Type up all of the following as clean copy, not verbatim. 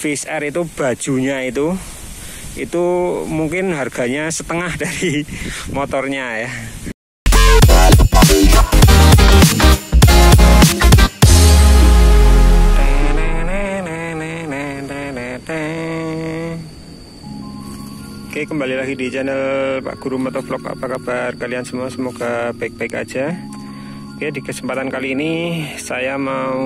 Fish Air itu bajunya itu mungkin harganya setengah dari motornya ya. Oke, kembali lagi di channel Pak Guru Motovlog. Apa kabar kalian semua? Semoga baik-baik aja. Oke, di kesempatan kali ini saya mau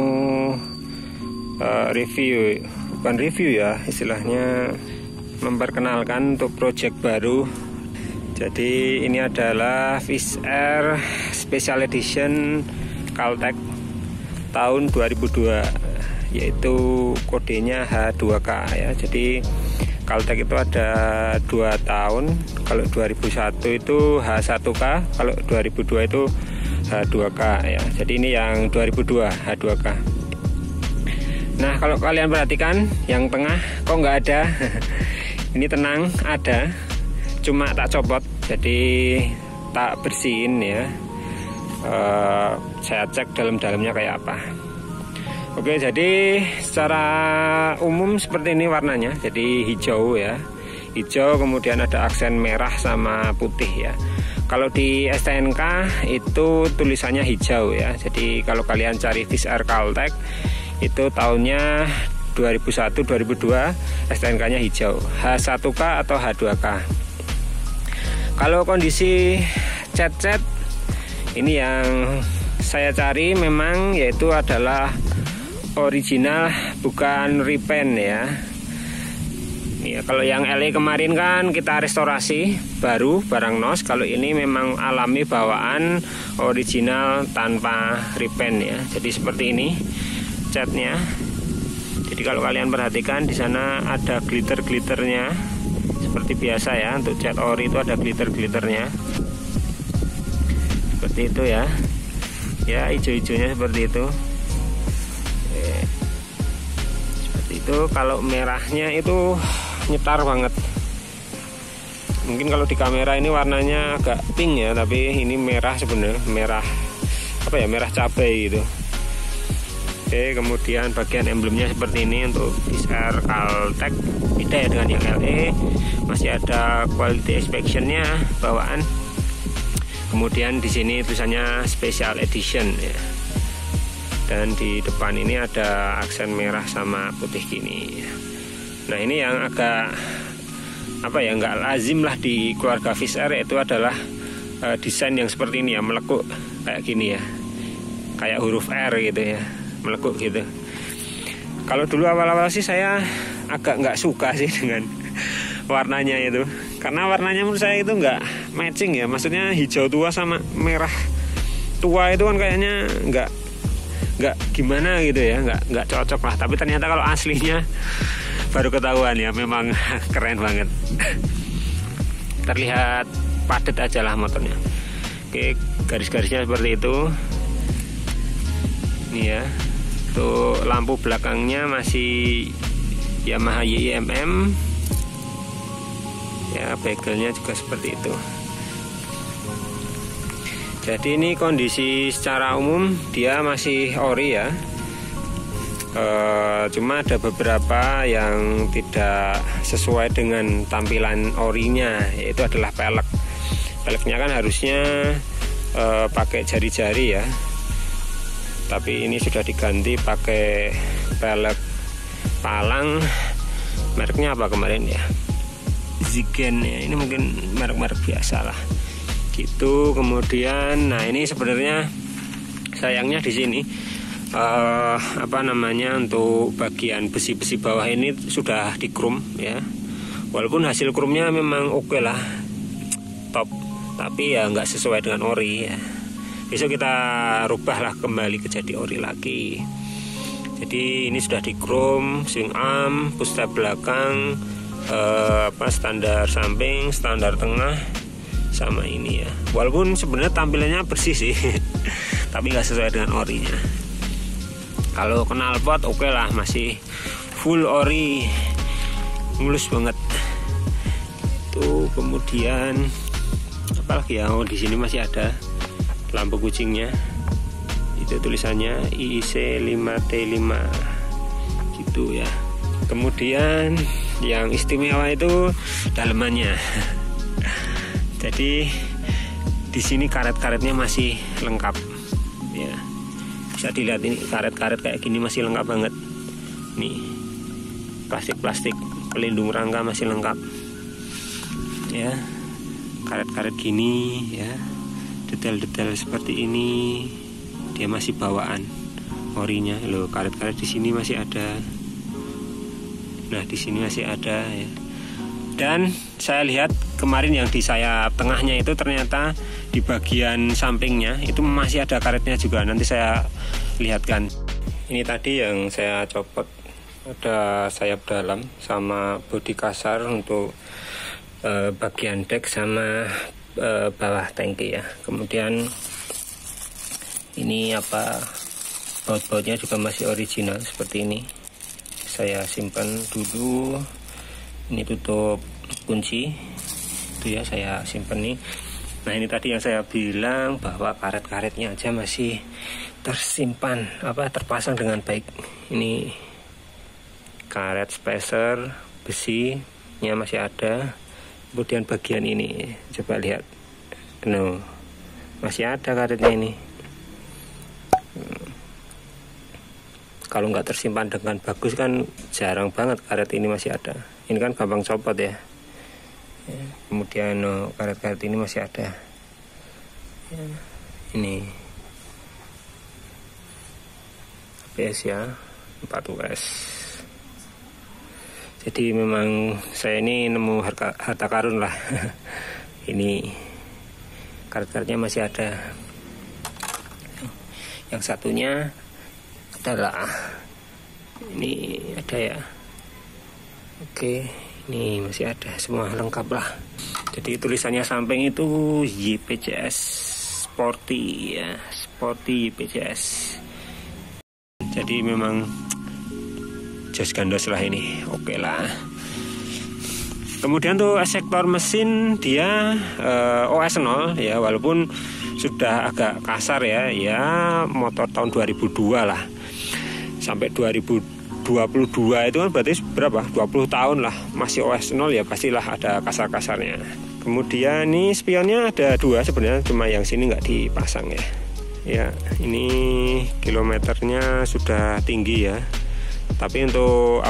review, bukan review ya, istilahnya memperkenalkan untuk project baru. Jadi ini adalah Fish Air Special Edition Caltech tahun 2002, yaitu kodenya H2K ya. Jadi Caltech itu ada 2 tahun. Kalau 2001 itu H1K, kalau 2002 itu H2K ya. Jadi ini yang 2002 H2K. Nah, kalau kalian perhatikan yang tengah kok nggak ada. Ini tenang, ada, cuma tak copot, jadi tak bersihin ya. Saya cek dalam-dalamnya kayak apa. Oke, jadi secara umum seperti ini warnanya. Jadi hijau ya, hijau, kemudian ada aksen merah sama putih ya. Kalau di STNK itu tulisannya hijau ya. Jadi kalau kalian cari Fish Air Caltech itu tahunnya 2001-2002, STNK-nya hijau, H1K atau H2K. Kalau kondisi cat-cat ini yang saya cari memang yaitu adalah original, bukan repaint ya. Ya, kalau yang LE kemarin kan kita restorasi baru barang nos. Kalau ini memang alami bawaan original tanpa repaint ya. Jadi seperti ini catnya. Jadi kalau kalian perhatikan di sana ada glitter-glitternya seperti biasa ya. Untuk cat ori itu ada glitter-glitternya. Seperti itu ya. Ya, hijau-hijaunya seperti itu. Seperti itu. Kalau merahnya itu nyetar banget. Mungkin kalau di kamera ini warnanya agak pink ya, tapi ini merah sebenarnya, merah apa ya, merah cabai gitu. Oke, kemudian bagian emblemnya seperti ini untuk Fish Air Caltech, beda ya dengan yang LE. Masih ada quality inspection-nya bawaan. Kemudian di sini tulisannya Special Edition ya. Dan di depan ini ada aksen merah sama putih gini. Nah, ini yang agak apa ya, nggak lazim lah di keluarga Fish Air, itu adalah desain yang seperti ini ya, melekuk kayak gini ya, kayak huruf R gitu ya, melekuk gitu. Kalau dulu awal-awal sih saya agak nggak suka sih dengan warnanya itu, karena warnanya menurut saya itu nggak matching ya. Maksudnya hijau tua sama merah tua itu kan kayaknya nggak gimana gitu ya, nggak cocok lah. Tapi ternyata kalau aslinya baru ketahuan ya, memang keren banget. Terlihat padat aja lah motornya. Oke, garis-garisnya seperti itu. Ini ya. Tuh, lampu belakangnya masih Yamaha YIMM. Ya, begelnya juga seperti itu. Jadi ini kondisi secara umum dia masih ori ya. Cuma ada beberapa yang tidak sesuai dengan tampilan orinya, yaitu adalah pelek. Peleknya kan harusnya pakai jari-jari ya, tapi ini sudah diganti pakai pelek palang. Mereknya apa kemarin ya, Zigen ya, ini mungkin merek-merek biasa lah gitu. Kemudian nah ini sebenarnya sayangnya di sini apa namanya, untuk bagian besi-besi bawah ini sudah dikrum ya. Walaupun hasil krumnya memang oke lah, top, tapi ya nggak sesuai dengan ori ya. Besok kita rubahlah kembali ke jadi ori lagi. Jadi ini sudah dikrum, swing arm, push tab belakang, standar samping, standar tengah, sama ini ya. Walaupun sebenarnya tampilannya bersih sih, tapi nggak sesuai dengan orinya. Kalau knalpot oke lah, masih full ori, mulus banget. Tuh, kemudian apalagi ya, di sini masih ada lampu kucingnya. Itu tulisannya IIC 5T5 gitu ya. Kemudian yang istimewa itu dalemannya. Jadi di sini karet-karetnya masih lengkap ya. Bisa dilihat ini karet-karet kayak gini masih lengkap banget. Nih, plastik-plastik pelindung rangka masih lengkap. Ya. Karet-karet gini ya. Detail-detail seperti ini dia masih bawaan orinya. Loh, karet-karet di sini masih ada. Nah, di sini masih ada ya. Dan saya lihat kemarin yang di sayap tengahnya itu ternyata di bagian sampingnya itu masih ada karetnya juga. Nanti saya lihatkan. Ini tadi yang saya copot, ada sayap dalam sama bodi kasar untuk bagian deck sama bawah tangki ya. Kemudian ini apa, baut-bautnya juga masih original seperti ini. Saya simpan dulu. Ini tutup kunci itu ya, saya simpan nih. Nah, ini tadi yang saya bilang bahwa karet-karetnya aja masih tersimpan terpasang dengan baik. Ini karet spacer besinya masih ada. Kemudian bagian ini coba lihat, no, masih ada karetnya ini. Kalau nggak tersimpan dengan bagus kan jarang banget karet ini masih ada. Ini kan gampang copot ya. Kemudian karet-karet ini masih ada. Ini ABS ya, 4 US. Jadi memang saya ini nemu harta karun lah. Ini karet-karetnya masih ada. Yang satunya adalah ini ada ya. Oke, ini masih ada, semua lengkap lah. Jadi tulisannya samping itu YPCS Sporty ya, Sporty YPCS. Jadi memang jos gandos lah ini, oke lah. Kemudian tuh sektor mesin dia OS 0 ya, walaupun sudah agak kasar ya, motor tahun 2002 lah. Sampai 2022 itu kan berarti berapa? 20 tahun lah, masih OS 0 ya, pastilah ada kasar-kasarnya. Kemudian ini spionnya ada 2 sebenarnya, cuma yang sini nggak dipasang ya. Ya, ini kilometernya sudah tinggi ya. Tapi untuk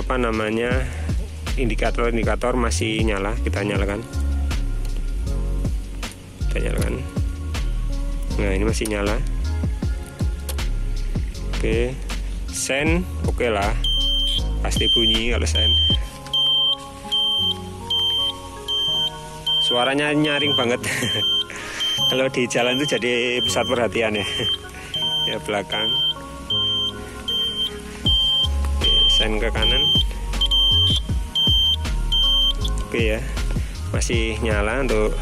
indikator masih nyala, kita nyalakan. Kita nyalakan. Nah, ini masih nyala. Oke. Sen oke lah, pasti bunyi kalau sen. Suaranya nyaring banget. Kalau di jalan itu jadi pusat perhatian ya. Ya, belakang. Oke, sen ke kanan. Oke ya, masih nyala untuk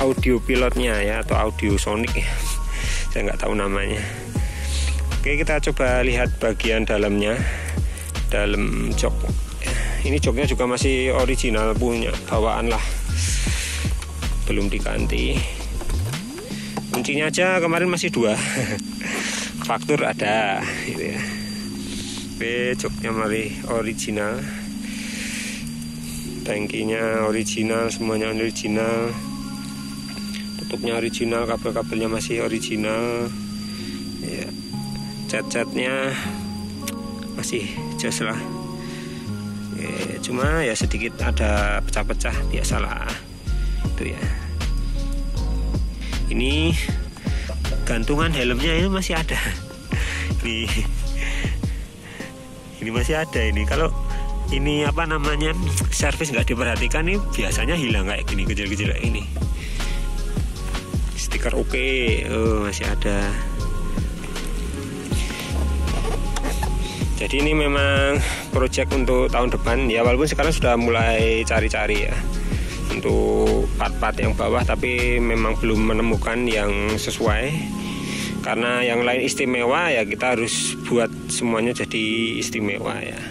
audio pilotnya ya, atau audio sonic ya. Saya nggak tahu namanya. Oke, kita coba lihat bagian dalamnya. Dalam jok. Ini joknya juga masih original, punya bawaan lah. Belum diganti. Kuncinya aja kemarin masih 2. Faktur ada gitu ya. Oke, joknya masih original. Tangkinya original, semuanya original. Tutupnya original, kabel-kabelnya masih original. Ya. Cat-catnya masih jos lah. Cuma ya sedikit ada pecah-pecah, biasalah itu ya. Ini gantungan helmnya ini masih ada. Ini masih ada ini. Kalau ini servis nggak diperhatikan nih, biasanya hilang kayak gini, kecil-kecil kayak ini. Stiker oke, masih ada. Jadi ini memang project untuk tahun depan ya, walaupun sekarang sudah mulai cari-cari ya untuk part-part yang bawah, tapi memang belum menemukan yang sesuai. Karena yang lain istimewa ya, kita harus buat semuanya jadi istimewa ya.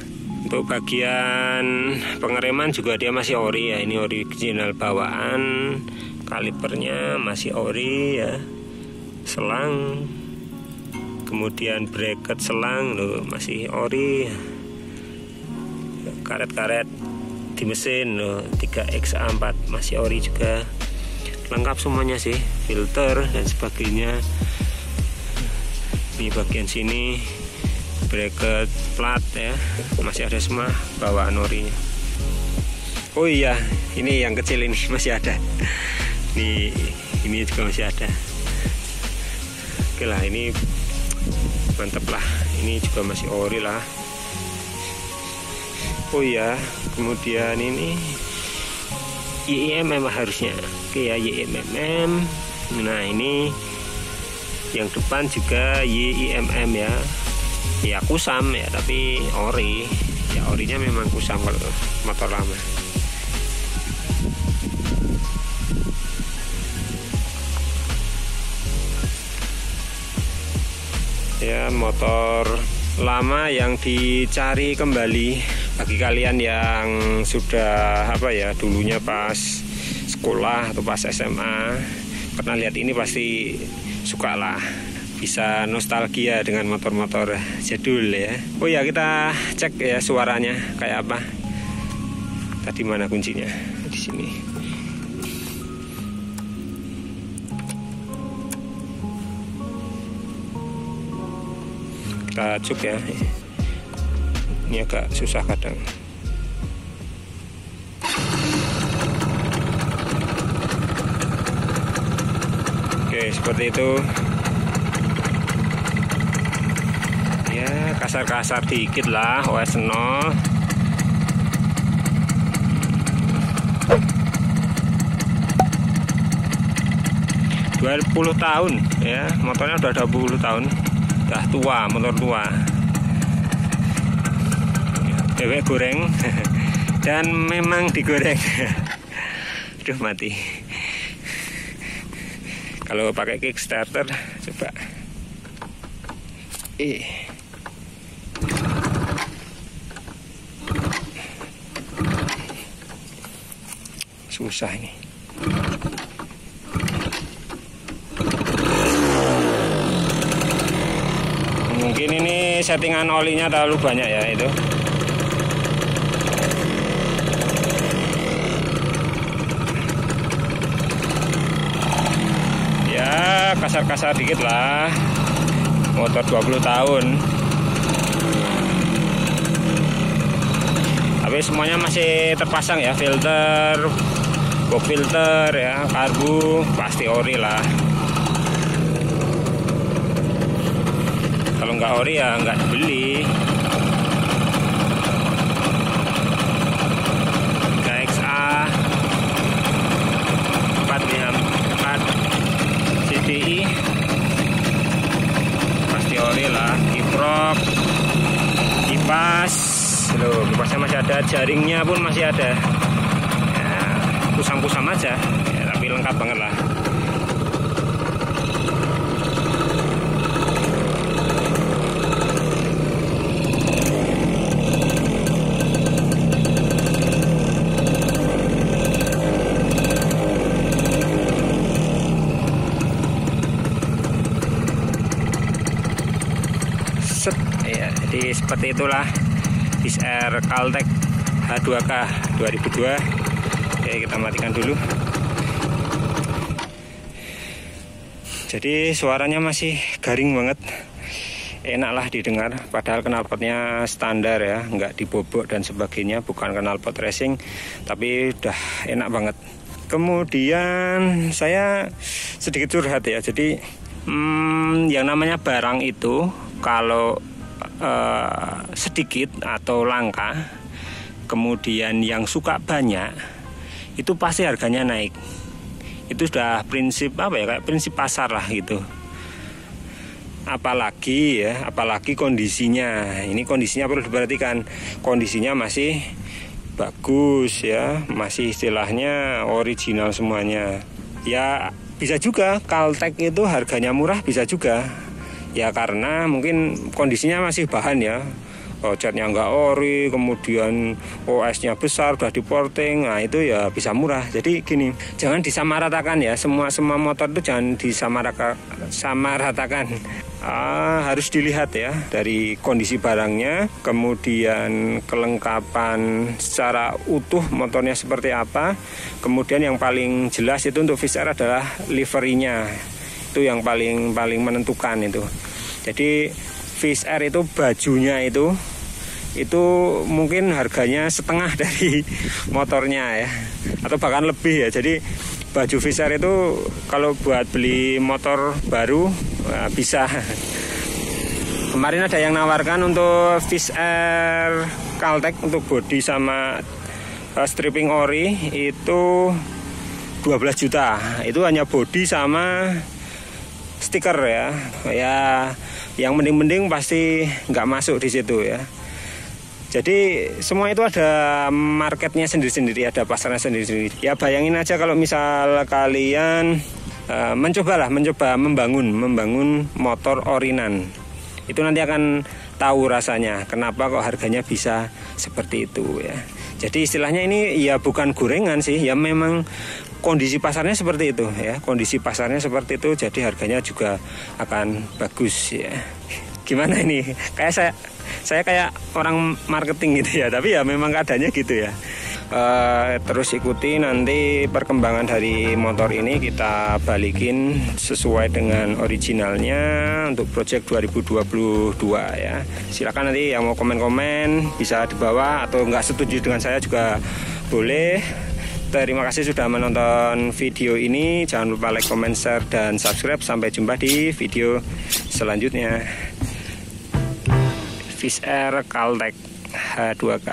Untuk bagian pengereman juga dia masih ori ya, ini original bawaan. Kalipernya masih ori ya. Selang, kemudian bracket selang loh masih ori. karet-karet di mesin loh, 3XA4 masih ori juga, lengkap semuanya sih, filter dan sebagainya. Ini bagian sini bracket plat ya, masih ada semua bawaan orinya. Oh iya, ini yang kecil ini masih ada. Ini juga masih ada. Oke lah, ini mantep lah, ini juga masih ori lah. Oh iya, kemudian ini YIMM harusnya. Oke ya, YIMM. Nah ini yang depan juga YIMM ya. Ya kusam ya, tapi ori. Ya orinya memang kusam kalau motor lama. Ya, motor lama yang dicari kembali bagi kalian yang sudah dulunya pas sekolah atau pas SMA pernah lihat ini, pasti suka lah, bisa nostalgia dengan motor-motor jadul ya. Oh ya, kita cek ya suaranya kayak apa. Tadi mana kuncinya? Di sini. Kita cuk ya, ini agak susah kadang. Oke, seperti itu ya, kasar-kasar dikit lah OS 0. ...20 tahun ya, motornya udah 20 tahun. Udah tua, motor tua. Bebek goreng. Dan memang digoreng. Aduh, mati. Kalau pakai Kickstarter, coba. Susah ini. Mungkin ini settingan olinya terlalu banyak ya itu. Ya kasar-kasar dikit lah. Motor 20 tahun. Tapi semuanya masih terpasang ya, filter, box filter ya, karbu pasti ori lah. Kalau nggak ori ya nggak dibeli. KXA 4 CDI pasti ori lah. Kiprok, kipas, loh kipasnya masih ada, jaringnya pun masih ada. Ya, kusam-kusam aja, ya, tapi lengkap banget lah. Ya, jadi seperti itulah XR Caltech H2K 2002. Oke, kita matikan dulu. Jadi suaranya masih garing banget, enak lah didengar. Padahal knalpotnya standar ya, nggak dibobok dan sebagainya, bukan knalpot racing, tapi udah enak banget. Kemudian saya sedikit curhat ya. Jadi yang namanya barang itu kalau sedikit atau langka, kemudian yang suka banyak, itu pasti harganya naik. Itu sudah prinsip kayak prinsip pasar lah gitu. Apalagi kondisinya. Ini kondisinya perlu diperhatikan. Kondisinya masih bagus ya, masih istilahnya original semuanya. Ya bisa juga Caltech itu harganya murah, bisa juga. Ya karena mungkin kondisinya masih bahan ya, catnya nggak ori, kemudian OS-nya besar, udah diporting, nah itu ya bisa murah. Jadi gini, jangan disamaratakan ya, semua motor itu jangan disamaratakan. harus dilihat ya dari kondisi barangnya, kemudian kelengkapan secara utuh motornya seperti apa. Kemudian yang paling jelas itu untuk Fish Air adalah liverynya, itu yang paling menentukan itu. Jadi Fish Air itu bajunya itu mungkin harganya setengah dari motornya ya, atau bahkan lebih ya. Jadi baju Fish Air itu kalau buat beli motor baru bisa. Kemarin ada yang nawarkan untuk Fish Air Caltech untuk body sama stripping ori itu 12 juta. Itu hanya body sama stiker ya. Ya yang mending-mending pasti nggak masuk di situ ya. Jadi semua itu ada marketnya sendiri-sendiri, ada pasarnya sendiri-sendiri. Ya bayangin aja kalau misal kalian mencoba membangun motor orinan, itu nanti akan tahu rasanya kenapa kok harganya bisa seperti itu ya. Jadi istilahnya ini ya bukan gorengan sih, ya memang kondisi pasarnya seperti itu ya. Kondisi pasarnya seperti itu, jadi harganya juga akan bagus ya. Gimana ini? Kayak saya kayak orang marketing gitu ya, tapi ya memang keadaannya gitu ya. Terus ikuti nanti perkembangan dari motor ini, kita balikin sesuai dengan originalnya untuk project 2022 ya. Silakan nanti yang mau komen-komen bisa di bawah, atau nggak setuju dengan saya juga boleh. Terima kasih sudah menonton video ini. Jangan lupa like, comment, share, dan subscribe. Sampai jumpa di video selanjutnya. Fish Air Caltech H2K.